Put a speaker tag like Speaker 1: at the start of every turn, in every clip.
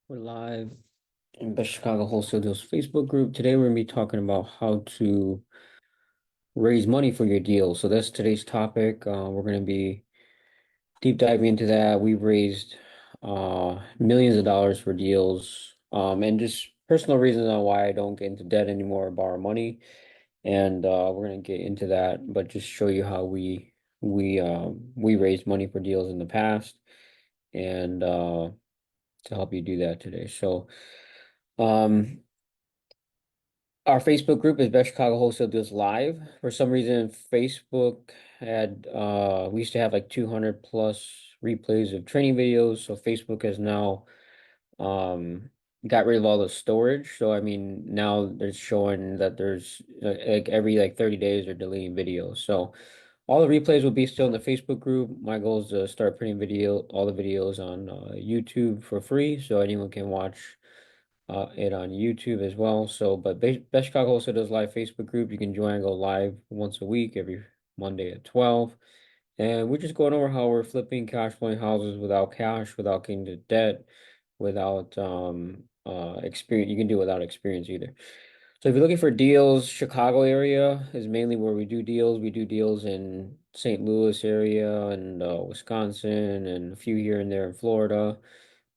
Speaker 1: We're live in Best Chicago Wholesale Deals Facebook group. Today we're going to be talking about how to raise money for your deal. So that's today's topic. We're going to be deep diving into that. We've raised millions of dollars for deals, and just personal reasons on why I don't get into debt anymore or borrow money. And we're going to get into that, but just show you how we raised money for deals in the past, and to help you do that today. So. Um, Our Facebook group is Best Chicago Wholesale Deals Live. For some reason, Facebook had we used to have like 200 plus replays of training videos. So Facebook has now um got rid of all the storage. So I mean now they're showing that there's like every like 30 days they're deleting videos. So all the replays will be still in the Facebook group. My goal is to start putting all the videos on YouTube for free so anyone can watch it on YouTube as well. So, but Best Chicago also does live Facebook group. You can join and go live once a week, every Monday at 12. And we're just going over how we're flipping cash flowing houses without cash, without getting to debt, without experience. You can do it without experience either. So if you're looking for deals, Chicago area is mainly where we do deals. We do deals in St. Louis area and Wisconsin and a few here and there in Florida.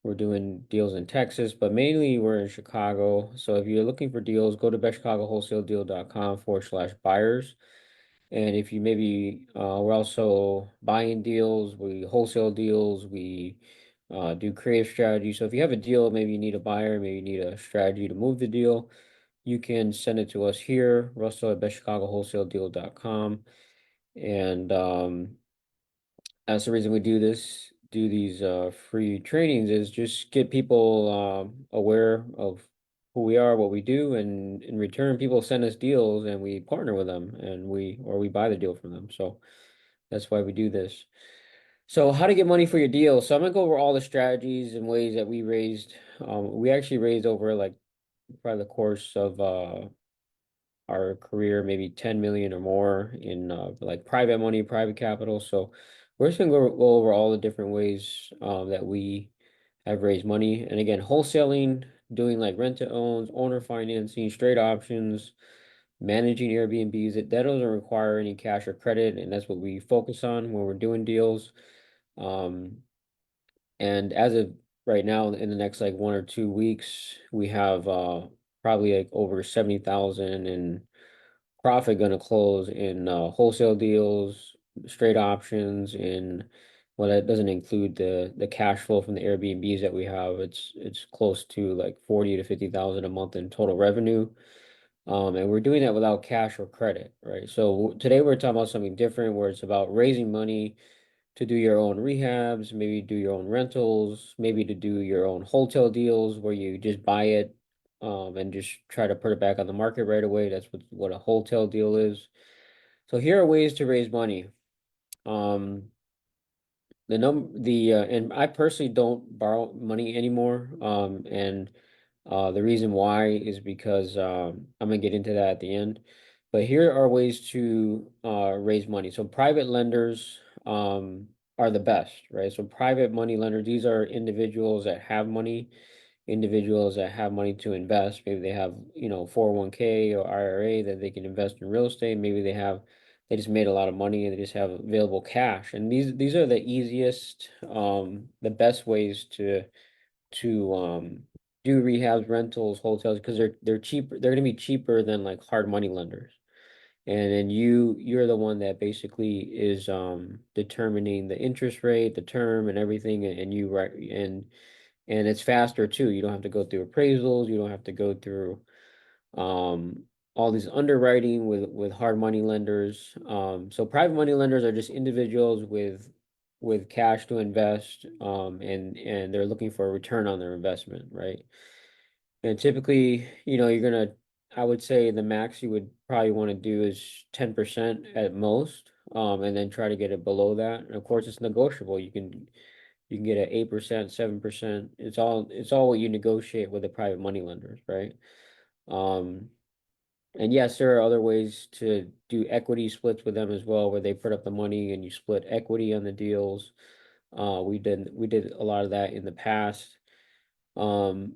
Speaker 1: We're doing deals in Texas, but mainly we're in Chicago. So if you're looking for deals, go to bestchicagoWholesaleDeal.com/buyers. And if you maybe, we're also buying deals, we wholesale deals, we do creative strategy. So if you have a deal, maybe you need a buyer, maybe you need a strategy to move the deal, you can send it to us here, Russell at bestchicagoWholesaleDeal.com. And that's the reason we do these free trainings is just get people aware of who we are, what we do, and in return, people send us deals and we partner with them and we buy the deal from them. So that's why we do this. So how to get money for your deal. So I'm gonna go over all the strategies and ways that we raised. We actually raised over like probably the course of our career, maybe 10 million or more in like private money, private capital. So we're just gonna go over all the different ways that we have raised money. And again, wholesaling, doing like rent to owns, owner financing, straight options, managing Airbnbs, that doesn't require any cash or credit, and that's what we focus on when we're doing deals. Um, and as of right now, in the next like 1 or 2 weeks, we have probably like over 70,000 in profit going to close in wholesale deals, straight options, in well, that doesn't include the cash flow from the Airbnbs that we have. It's close to like 40 to 50,000 a month in total revenue. And we're doing that without cash or credit, right? So today we're talking about something different where it's about raising money to do your own rehabs, maybe do your own rentals, maybe to do your own hotel deals where you just buy it and just try to put it back on the market right away. That's what a hotel deal is. So here are ways to raise money. Um, and I personally don't borrow money anymore. And the reason why is because I'm gonna get into that at the end. But here are ways to raise money. So private lenders are the best, right? So private money lenders, these are individuals that have money, individuals that have money to invest. Maybe they have, 401k or IRA that they can invest in real estate. Maybe they just made a lot of money and they just have available cash. And these are the easiest, the best ways to do rehabs, rentals, hotels, because they're cheaper. They're gonna be cheaper than like hard money lenders. And then you're the one that basically is determining the interest rate, the term, and everything, and you right and it's faster too. You don't have to go through appraisals. You don't have to go through um, all these underwriting with hard money lenders. So private money lenders are just individuals with cash to invest, and they're looking for a return on their investment, right? And typically, I would say the max you would probably want to do is 10% at most, and then try to get it below that. And of course, it's negotiable. You can get an 8%, 7%. It's all what you negotiate with the private money lenders, right? Um, and yes, there are other ways to do equity splits with them as well, where they put up the money and you split equity on the deals. We did a lot of that in the past. Um,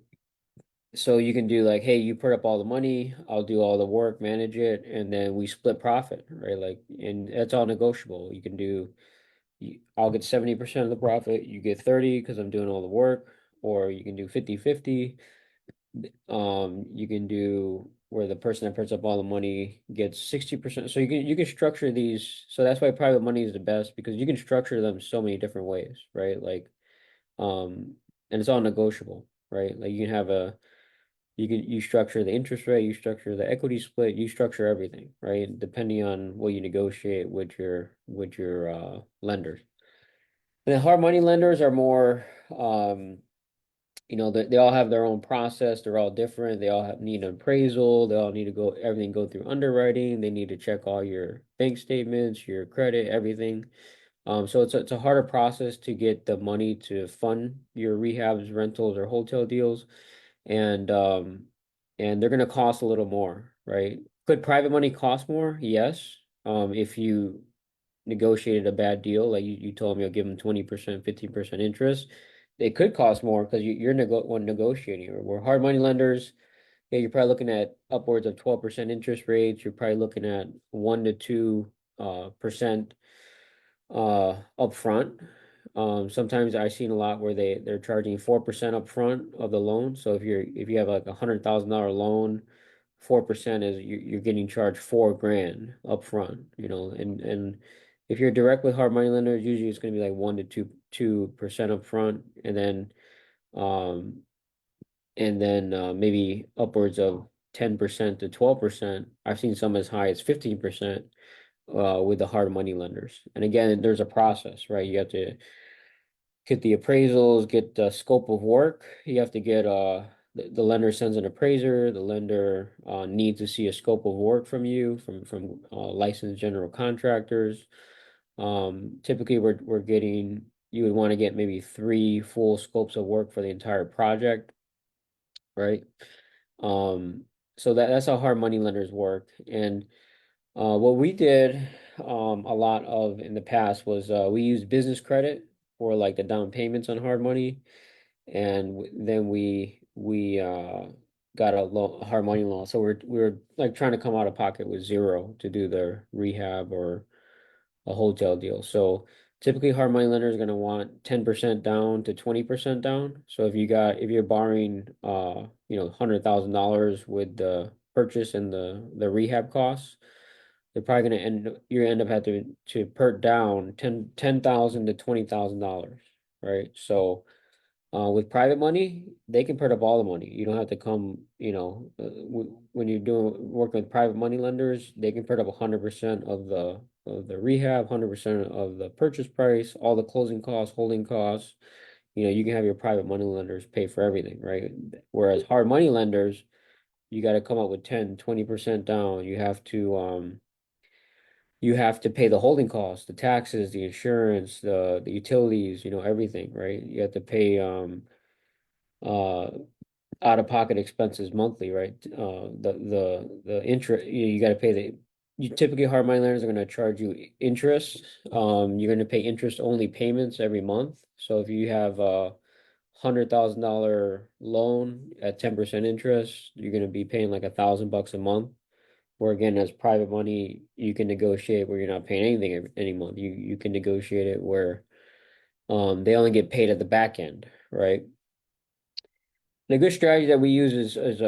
Speaker 1: so you can do like, hey, you put up all the money, I'll do all the work, manage it, and then we split profit, right? Like, and that's all negotiable. You can do, I'll get 70% of the profit, you get 30 because I'm doing all the work, or you can do 50-50. You can do where the person that puts up all the money gets 60%. So you can structure these. So that's why private money is the best because you can structure them so many different ways, right? Like, um, and it's all negotiable, right? Like you can have a you structure the interest rate, you structure the equity split, you structure everything, right? Depending on what you negotiate with your lenders. And the hard money lenders are more they all have their own process. They're all different. They all need an appraisal. They all need to go through underwriting. They need to check all your bank statements, your credit, everything. So it's a harder process to get the money to fund your rehabs, rentals, or hotel deals, and um, and they're gonna cost a little more, right? Could private money cost more? Yes. If you negotiated a bad deal, like you told me you'll give them 20%, 15% interest, it could cost more because you're one negotiating. We're hard money lenders. Yeah, you're probably looking at upwards of 12% interest rates. You're probably looking at 1 to 2 percent upfront. Sometimes I've seen a lot where they're charging 4% upfront of the loan. So if you have like $100,000 loan, 4% is you're getting charged 4 grand upfront, and if you're direct with hard money lenders, usually it's going to be like 1 to 2% upfront, um, maybe upwards of 10% to 12%. I've seen some as high as 15% with the hard money lenders. And again, there's a process, right? You have to get the appraisals, get the scope of work. You have to get the lender sends an appraiser. The lender needs to see a scope of work from you from licensed general contractors. Typically, we're getting you would want to get maybe 3 full scopes of work for the entire project, right? Um, so that's how hard money lenders work. And what we did a lot of in the past was we used business credit for like the down payments on hard money, and then we got a hard money loan. So we were like trying to come out of pocket with zero to do the rehab or a hotel deal. So typically hard money lenders are going to want 10% down to 20% down. So if you're borrowing $100,000 with the purchase and the rehab costs, they're probably going to end up having to put down ten thousand to $20,000, right? So with private money, they can put up all the money. You don't have to come, when you're doing working with private money lenders, they can put up 100% of the rehab, 100% of the purchase price, all the closing costs, holding costs. You can have your private money lenders pay for everything, right? Whereas hard money lenders, you got to come up with 10-20% down. You have to pay the holding costs, the taxes, the insurance, the utilities, everything, right? You have to pay uh out-of-pocket expenses monthly, right? The interest you got to pay you typically hard money lenders are going to charge you interest. You're going to pay interest only payments every month. So if you have a $100,000 loan at 10% interest, you're going to be paying like $1,000 a month. Where again, as private money, you can negotiate where you're not paying anything any month. You can negotiate it where they only get paid at the back end, right? The good strategy that we use is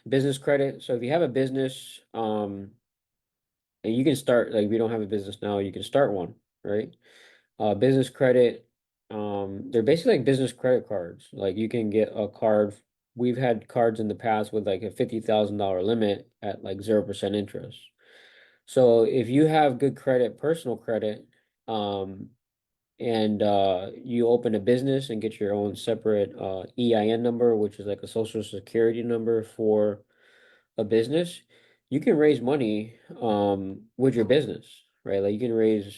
Speaker 1: business credit. So if you have a business, and you can start like if you don't have a business now, you can start one, right? Business credit, they're basically like business credit cards. Like you can get a card. We've had cards in the past with like a $50,000 limit at like 0% interest. So if you have good credit, personal credit, um, and you open a business and get your own separate EIN number, which is like a social security number for a business, you can raise money with your business, right? Like you can raise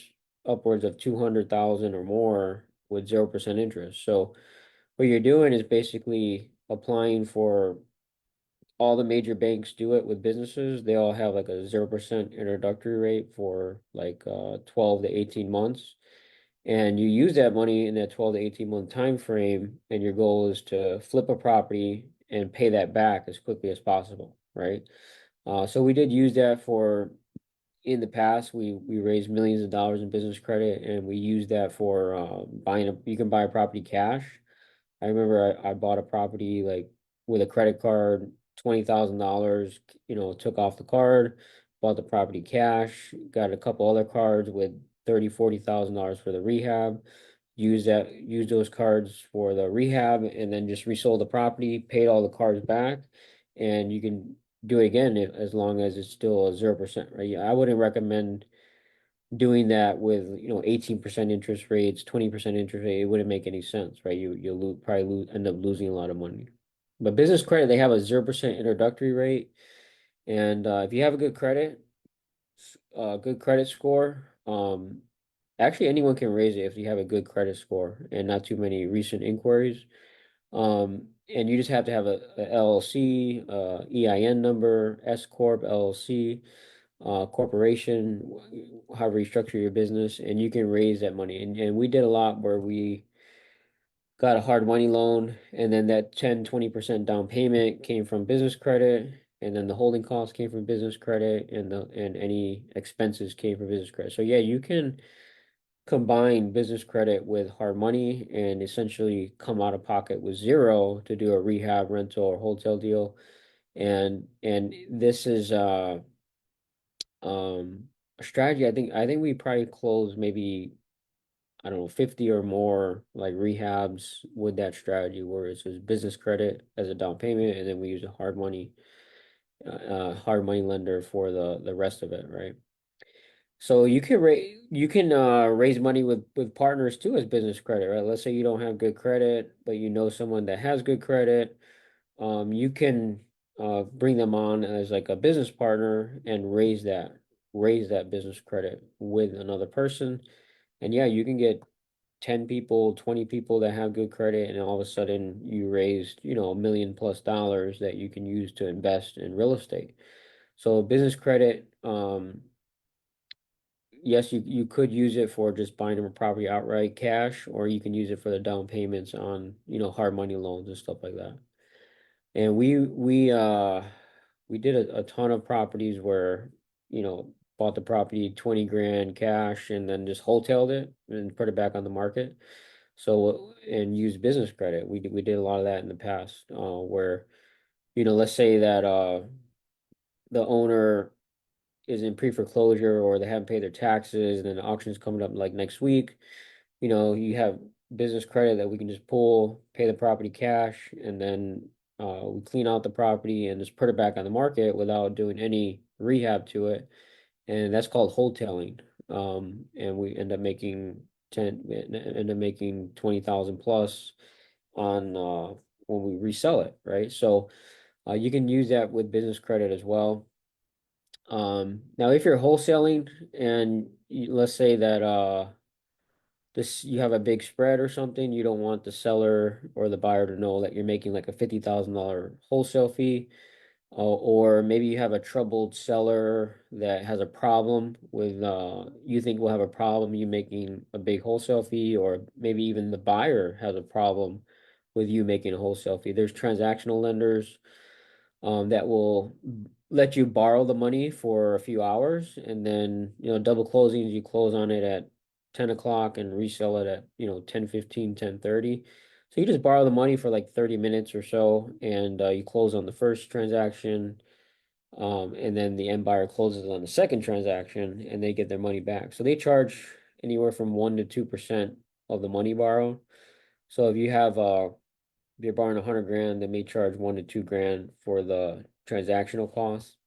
Speaker 1: upwards of 200,000 or more with 0% interest. So what you're doing is basically applying for all the major banks do it with businesses. They all have like a 0% introductory rate for like 12 to 18 months. and you use that money in that 12 to 18 month time frame, and your goal is to flip a property and pay that back as quickly as possible, right? So we did use that for in the past. We raised millions of dollars in business credit, and we used that for buying a. You can buy a property cash. I remember I bought a property like with a credit card, $20,000, took off the card, bought the property cash, got a couple other cards with 30, $40,000 for the rehab, used those cards for the rehab, and then just resold the property, paid all the cards back, and you can do it again as long as it's still a 0%, right? Yeah, I wouldn't recommend doing that with 18% interest rates, 20% interest rate. It wouldn't make any sense, right? You'll probably end up losing a lot of money. But business credit, they have a 0% introductory rate, and if you have a good credit score, actually anyone can raise it if you have a good credit score and not too many recent inquiries. And you just have to have a LLC, EIN number, S Corp, LLC, corporation, however you structure your business, and you can raise that money. And we did a lot where we got a hard money loan, and then that 10-20% down payment came from business credit, and then the holding costs came from business credit, and any expenses came from business credit. So yeah, you can combine business credit with hard money and essentially come out of pocket with zero to do a rehab, rental, or hotel deal. And this is a strategy. I think we probably closed maybe, I don't know, 50 or more like rehabs with that strategy where it's just business credit as a down payment, and then we use a hard money lender for the rest of it, right? So you can raise money with partners too as business credit, right? Let's say you don't have good credit, but you know someone that has good credit. You can bring them on as like a business partner and raise that business credit with another person. And yeah, you can get 10 people, 20 people that have good credit, and all of a sudden you raised, $1 million+ that you can use to invest in real estate. So business credit, yes, you could use it for just buying a property outright cash, or you can use it for the down payments on, hard money loans and stuff like that. And we did a ton of properties where, bought the property 20 grand cash and then just wholesaled it and put it back on the market. So and use business credit. We did a lot of that in the past, where, let's say that the owner is in pre-foreclosure or they haven't paid their taxes, and then the auction is coming up like next week. You have business credit that we can just pull, pay the property cash, and then we clean out the property and just put it back on the market without doing any rehab to it. And that's called wholesaling. And we end up making 20,000 plus on when we resell it, right? So you can use that with business credit as well. Now if you're wholesaling and let's say that this you have a big spread or something, you don't want the seller or the buyer to know that you're making like a $50,000 wholesale fee. Or maybe you have a troubled seller that has a problem with you think will have a problem you making a big wholesale fee, or maybe even the buyer has a problem with you making a wholesale fee. There's transactional lenders that will let you borrow the money for a few hours, and then double closings, you close on it at 10 o'clock and resell it at 10:15, 10:30. So you just borrow the money for like 30 minutes or so, and you close on the first transaction, and then the end buyer closes on the second transaction and they get their money back. So they charge anywhere from 1 to 2% of the money borrowed. So if you're borrowing 100 grand, they may charge 1 to 2 grand for the transactional costs.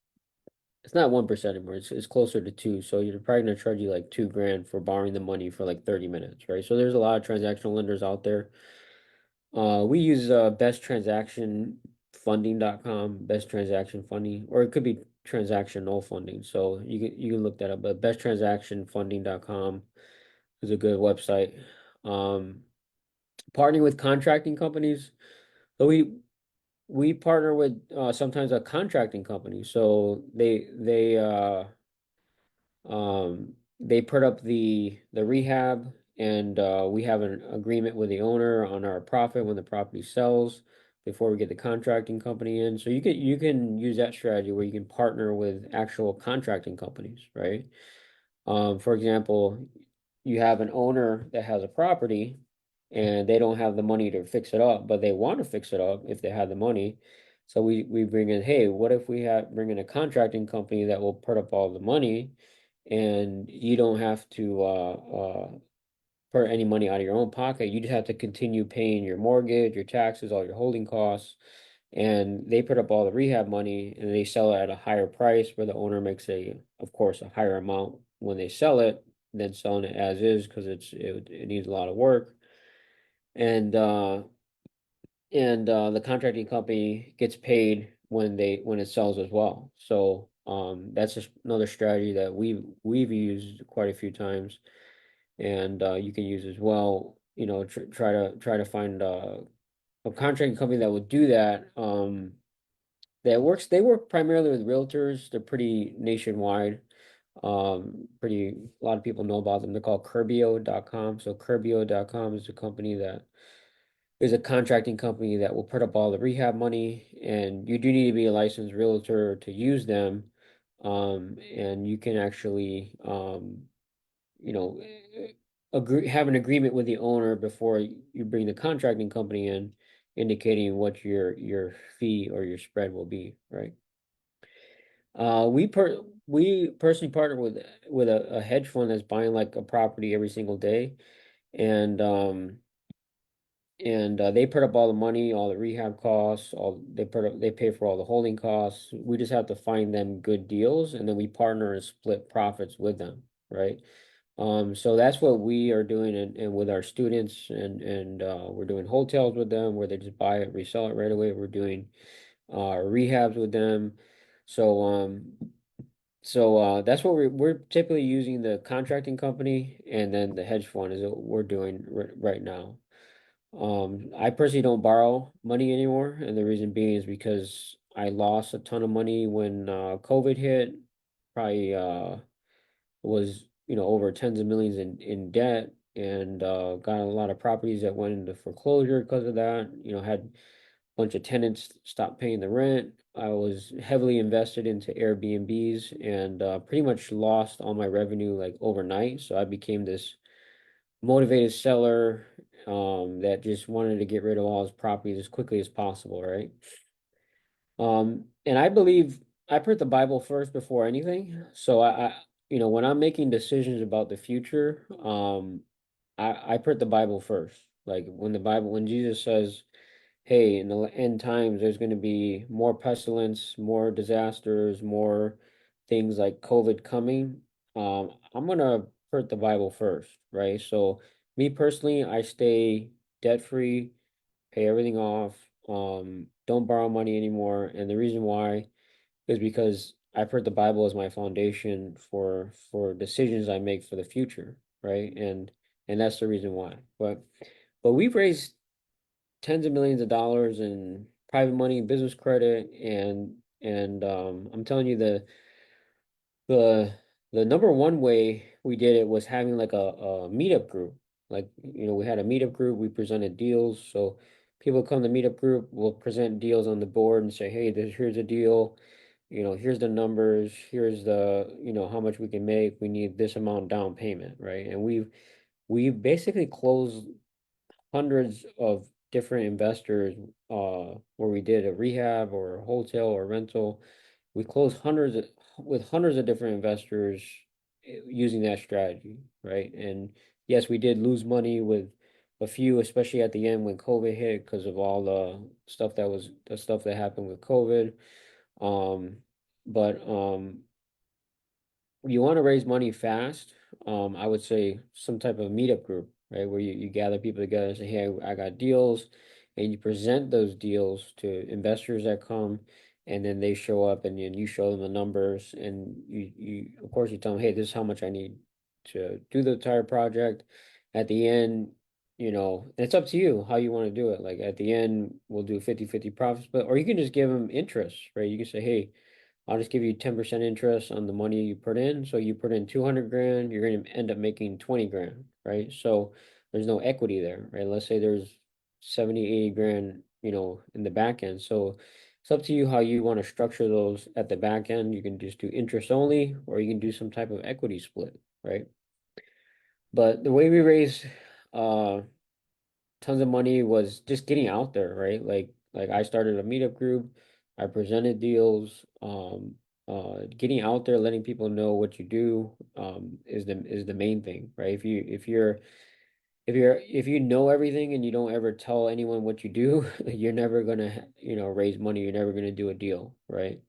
Speaker 1: It's not 1% anymore. It's closer to 2. So you're probably gonna charge you like 2 grand for borrowing the money for like 30 minutes, right? So there's a lot of transactional lenders out there. We use besttransaction.funding.com, best transaction funding, or it could be transactional funding. So you can look that up. But besttransactionfunding.com is a good website. Um, Partnering with contracting companies. So we partner with sometimes a contracting company. So they put up the rehab and we have an agreement with the owner on our profit when the property sells before we get the contracting company in. So you can use that strategy where you can partner with actual contracting companies, right? For example, you have an owner that has a property and they don't have the money to fix it up, but they want to fix it up if they have the money. So we bring in, hey, what if we have bring in a contracting company that will put up all the money and you don't have to put any money out of your own pocket. You just have to continue paying your mortgage, your taxes, all your holding costs, and they put up all the rehab money and they sell it at a higher price where the owner makes of course, a higher amount when they sell it than selling it as is because it needs a lot of work. And the contracting company gets paid when it sells as well. So that's just another strategy that we've used quite a few times, and you can use as well. Try to find a contracting company that would do that. That works. They work primarily with realtors. They're pretty nationwide. Pretty a lot of people know about them. They're called Curbio.com. So Curbio.com is a company that is a contracting company that will put up all the rehab money, and you do need to be a licensed realtor to use them. And you can actually you know, have an agreement with the owner before you bring the contracting company in, indicating what your fee or your spread will be, right? We personally partner with a hedge fund that's buying like a property every single day, and they put up all the money, all the rehab costs, they pay for all the holding costs. We just have to find them good deals, and then we partner and split profits with them, right? So that's what we are doing and with our students, and we're doing hotels with them where they just buy it, resell it right away. We're doing rehabs with them. So that's what we're typically using the contracting company, and then the hedge fund is what we're doing right now. I personally don't borrow money anymore, and the reason being is because I lost a ton of money when COVID hit. Probably was over tens of millions in debt, and got a lot of properties that went into foreclosure because of that. Had a bunch of tenants stop paying the rent. I was heavily invested into Airbnbs and pretty much lost all my revenue like overnight. So I became this motivated seller that just wanted to get rid of all his properties as quickly as possible, right? And I believe I put the Bible first before anything. So when I'm making decisions about the future, I put the Bible first. Like when Jesus says, "Hey, in the end times, there's going to be more pestilence, more disasters, more things like COVID coming," I'm gonna put the Bible first, right? So me personally, I stay debt free, pay everything off, don't borrow money anymore. And the reason why is because I put the Bible as my foundation for decisions I make for the future, right? And that's the reason why. But we've raised tens of millions of dollars in private money, business credit, and I'm telling you the the number one way we did it was having like a meetup group. Like, we had a meetup group, we presented deals. So people come to meetup group, we'll present deals on the board and say, hey, here's a deal, here's the numbers, here's how much we can make. We need this amount down payment, right? And we've basically closed hundreds of different investors where we did a rehab or a hotel or rental. We closed with hundreds of different investors using that strategy, right? And yes, we did lose money with a few, especially at the end when COVID hit because of all the stuff that happened with COVID. Um, but you want to raise money fast, I would say some type of meetup group, right? Where you gather people together and say, hey, I got deals, and you present those deals to investors that come, and then they show up and then you show them the numbers, and you of course you tell them, hey, this is how much I need to do the entire project. At the end, it's up to you how you want to do it. Like at the end, we'll do 50-50 profits, or you can just give them interest, right? You can say, hey, I'll just give you 10% interest on the money you put in. So you put in 200 grand, you're going to end up making 20 grand, right? So there's no equity there, right? Let's say there's 70, 80 grand, in the back end. So it's up to you how you want to structure those at the back end. You can just do interest only, or you can do some type of equity split, right? But the way we raise uh tons of money was just getting out there, right? Like I started a meetup group, I presented deals, getting out there, letting people know what you do, is the main thing, right? If you know everything and you don't ever tell anyone what you do, you're never gonna, raise money, you're never gonna do a deal, right?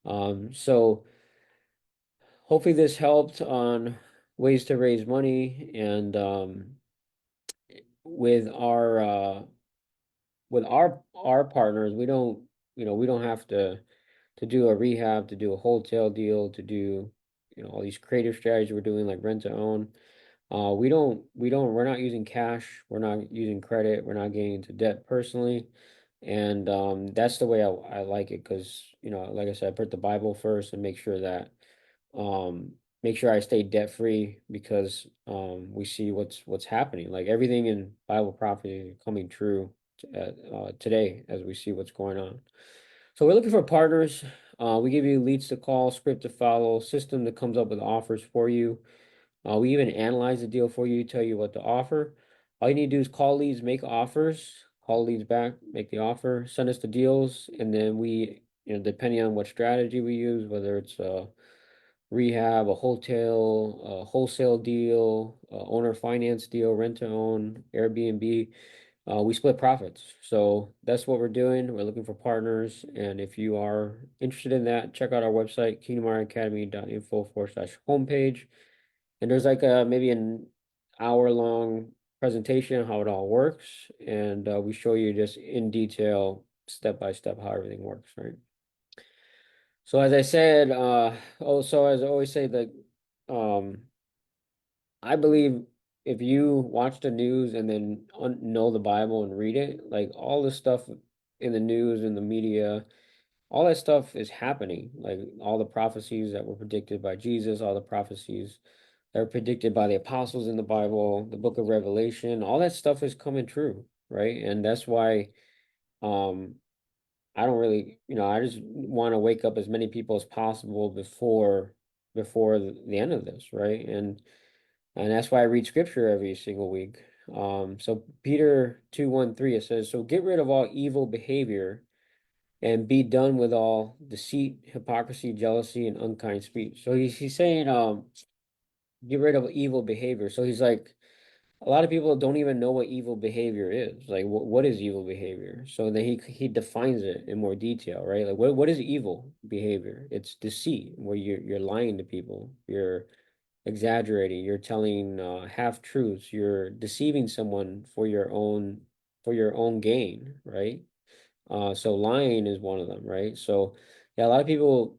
Speaker 1: So hopefully this helped on ways to raise money and with our partners, we don't have to do a rehab, to do a wholesale deal, to do, all these creative strategies we're doing like rent to own. We're not using cash, we're not using credit, we're not getting into debt personally. And that's the way I like it because, like I said, I put the Bible first and um make sure I stay debt free because we see what's happening. Like everything in Bible prophecy is coming true today as we see what's going on. So we're looking for partners. We give you leads to call, script to follow, system that comes up with offers for you. We even analyze the deal for you, tell you what to offer. All you need to do is call leads, make offers, call leads back, make the offer, send us the deals, and then we, depending on what strategy we use, whether it's rehab, a wholesale deal, owner finance deal, rent to own, Airbnb, we split profits. So that's what we're doing. We're looking for partners. And if you are interested in that, check out our website, kingdomracademy.info/homepage. And there's like maybe an hour long presentation on how it all works. And we show you just in detail, step by step, how everything works, right? So as I said, also as I always say, that um, I believe if you watch the news and then know the Bible and read it, like all the stuff in the news and the media, all that stuff is happening. Like all the prophecies that were predicted by Jesus, all the prophecies that were predicted by the apostles in the Bible, the book of Revelation, all that stuff is coming true, right? And that's why um I don't really, I just want to wake up as many people as possible before the end of this, right? And that's why I read scripture every single week. So Peter 2:13 it says, "So get rid of all evil behavior and be done with all deceit, hypocrisy, jealousy, and unkind speech." So he's saying, get rid of evil behavior. So he's like, a lot of people don't even know what evil behavior is. Like, what is evil behavior? So then he defines it in more detail, right? Like, what is evil behavior? It's deceit, where you're lying to people, you're exaggerating, you're telling half truths, you're deceiving someone for your own gain, right? So lying is one of them, right? So yeah, a lot of people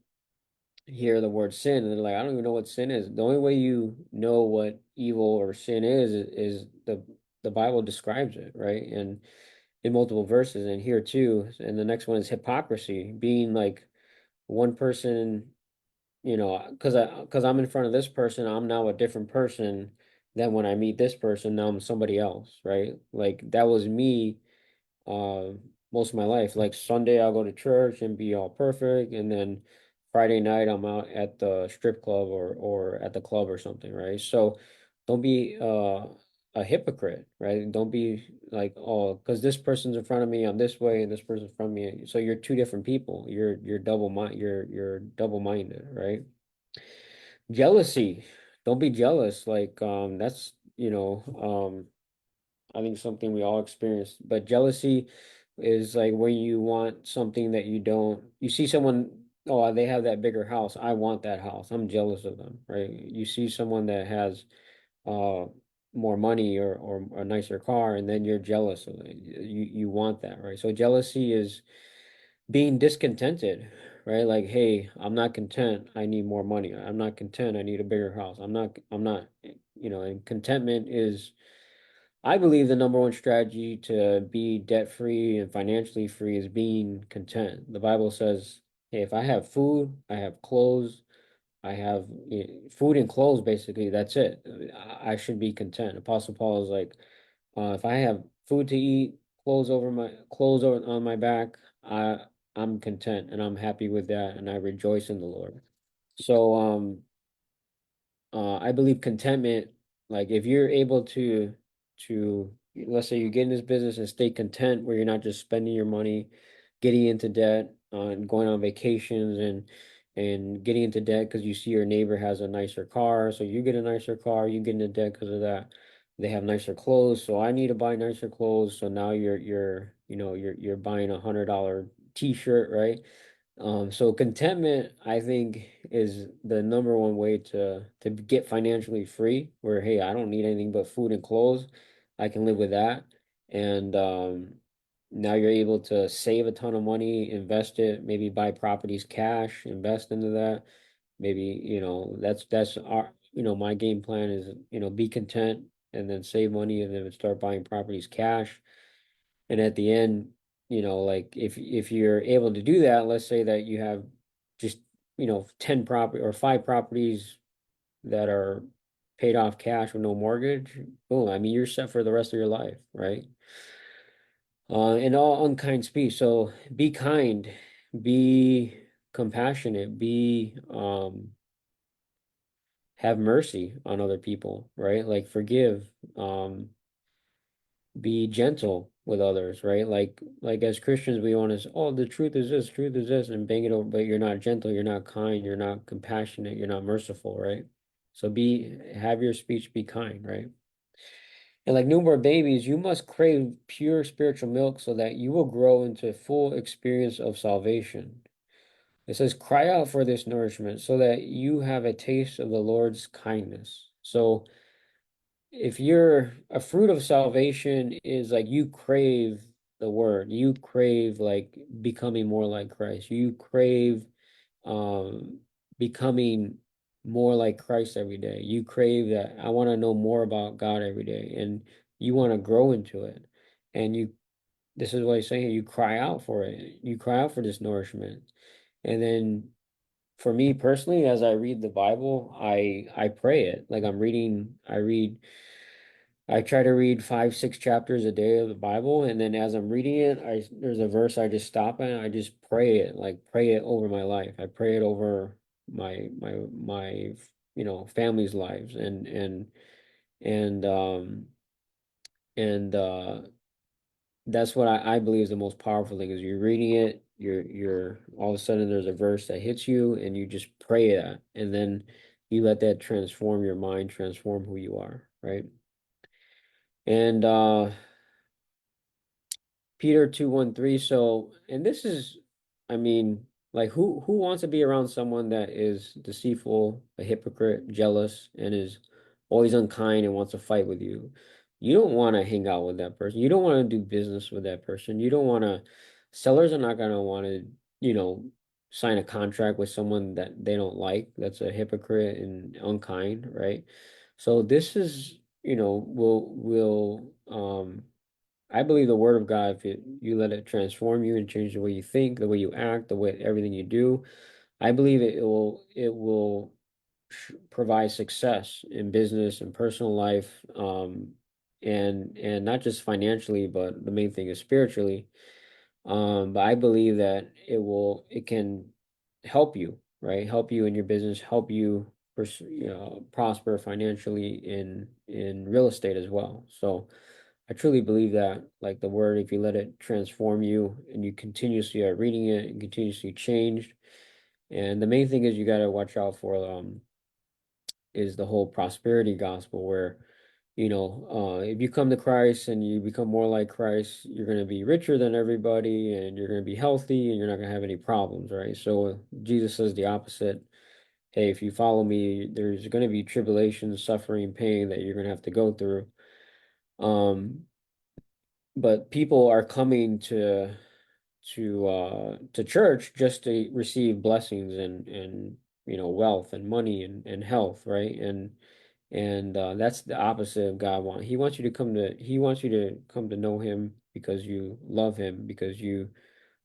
Speaker 1: hear the word sin and they're like, I don't even know what sin is. The only way you know what evil or sin is the Bible describes it, right? And in multiple verses, and here too. And the next one is hypocrisy, being like one person, because I'm in front of this person, I'm now a different person than when I meet this person. Now I'm somebody else, right? Like that was me uh most of my life. Like Sunday I'll go to church and be all perfect, and then Friday night I'm out at the strip club or at the club or something, right? So don't be a hypocrite, right? Don't be like, oh, because this person's in front of me, I'm this way, and this person's in front of me. So you're two different people. You're double-minded, right? Jealousy. Don't be jealous. Like that's I think something we all experience. But jealousy is like when you want something that you don't. You see someone, oh, they have that bigger house. I want that house. I'm jealous of them, right? You see someone that has uh more money or a nicer car, and then you're jealous of it. You want that, right? So jealousy is being discontented, right? Like, hey, I'm not content. I need more money. I'm not content. I need a bigger house. I'm not, and contentment is, I believe, the number one strategy to be debt free and financially free is being content. The Bible says, hey, if I have food, I have clothes, I have food and clothes, basically, that's it. I should be content. Apostle Paul is like, if I have food to eat, clothes over on my back, I'm content and I'm happy with that and I rejoice in the Lord. So I believe contentment, like if you're able to let's say you get in this business and stay content where you're not just spending your money, getting into debt, and going on vacations and getting into debt because you see your neighbor has a nicer car, so you get a nicer car, you get into debt because of that. They have nicer clothes, so I need to buy nicer clothes. So now you're buying $100 t-shirt, right? So contentment, I think, is the number one way to get financially free, where hey, I don't need anything but food and clothes. I can live with that. And now you're able to save a ton of money, invest it, maybe buy properties cash, invest into that. Maybe, that's our, my game plan is, be content and then save money and then start buying properties cash. And at the end, like if you're able to do that, let's say that you have just, 10 property or 5 properties that are paid off cash with no mortgage, boom, I mean, you're set for the rest of your life, right? In all unkind speech. So be kind, be compassionate, have mercy on other people, right? Like forgive. Be gentle with others, right? Like as Christians, we want to say, oh, the truth is this, and bang it over, but you're not gentle, you're not kind, you're not compassionate, you're not merciful, right? So have your speech be kind, right? And like newborn babies, you must crave pure spiritual milk so that you will grow into full experience of salvation. It says, cry out for this nourishment so that you have a taste of the Lord's kindness. So if you're a fruit of salvation is like you crave the word, you crave like becoming more like Christ, you crave um becoming more like Christ every day. You crave that I want to know more about God every day, and you want to grow into it. And this is what he's saying, you cry out for it. You cry out for this nourishment. And then for me personally, as I read the Bible, I pray it. Like I try to read 5, 6 chapters a day of the Bible, and then as I'm reading it, there's a verse I just stop at, I just pray it, like pray it over my life. I pray it over my family's lives, and and that's what I believe is the most powerful thing is you're reading it, you're all of a sudden there's a verse that hits you, and you just pray that, and then you let that transform your mind, transform who you are, right? And Peter 2:13. So, and this is, I mean, like who wants to be around someone that is deceitful, a hypocrite, jealous, and is always unkind and wants to fight with you? You don't want to hang out with that person. You don't want to do business with that person. You don't want to, sellers are not going to want to, you know, sign a contract with someone that they don't like, that's a hypocrite and unkind, right? So this is, will I believe the word of God, if you let it transform you and change the way you think, the way you act, the way everything you do, I believe it will provide success in business and personal life, and not just financially, but the main thing is spiritually. But I believe that it can help you, right? Help you in your business, help you prosper financially in real estate as well. So I truly believe that, like the word, if you let it transform you and you continuously are reading it and continuously changed. And the main thing is you got to watch out for is the whole prosperity gospel where, if you come to Christ and you become more like Christ, you're going to be richer than everybody and you're going to be healthy and you're not going to have any problems, right? So Jesus says the opposite. Hey, if you follow me, there's going to be tribulation, suffering, pain that you're going to have to go through. Um, but people are coming to church just to receive blessings and wealth and money and health, right? And that's the opposite of God want. He wants you to come to know him because you love him, because you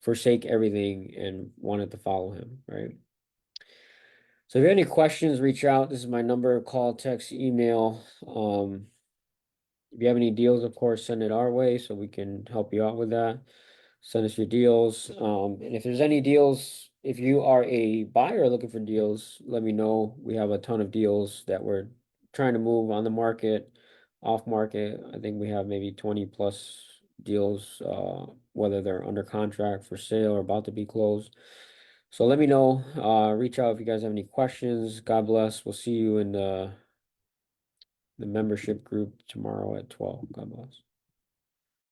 Speaker 1: forsake everything and wanted to follow him, right? So if you have any questions, reach out. This is my number, call, text, email. If you have any deals, of course, send it our way so we can help you out with that. Send us your deals. And if there's any deals, if you are a buyer looking for deals, let me know. We have a ton of deals that we're trying to move on the market, off market. I think we have maybe 20 plus deals, whether they're under contract for sale or about to be closed. So let me know. Reach out if you guys have any questions. God bless. We'll see you in the membership group tomorrow at 12. God bless.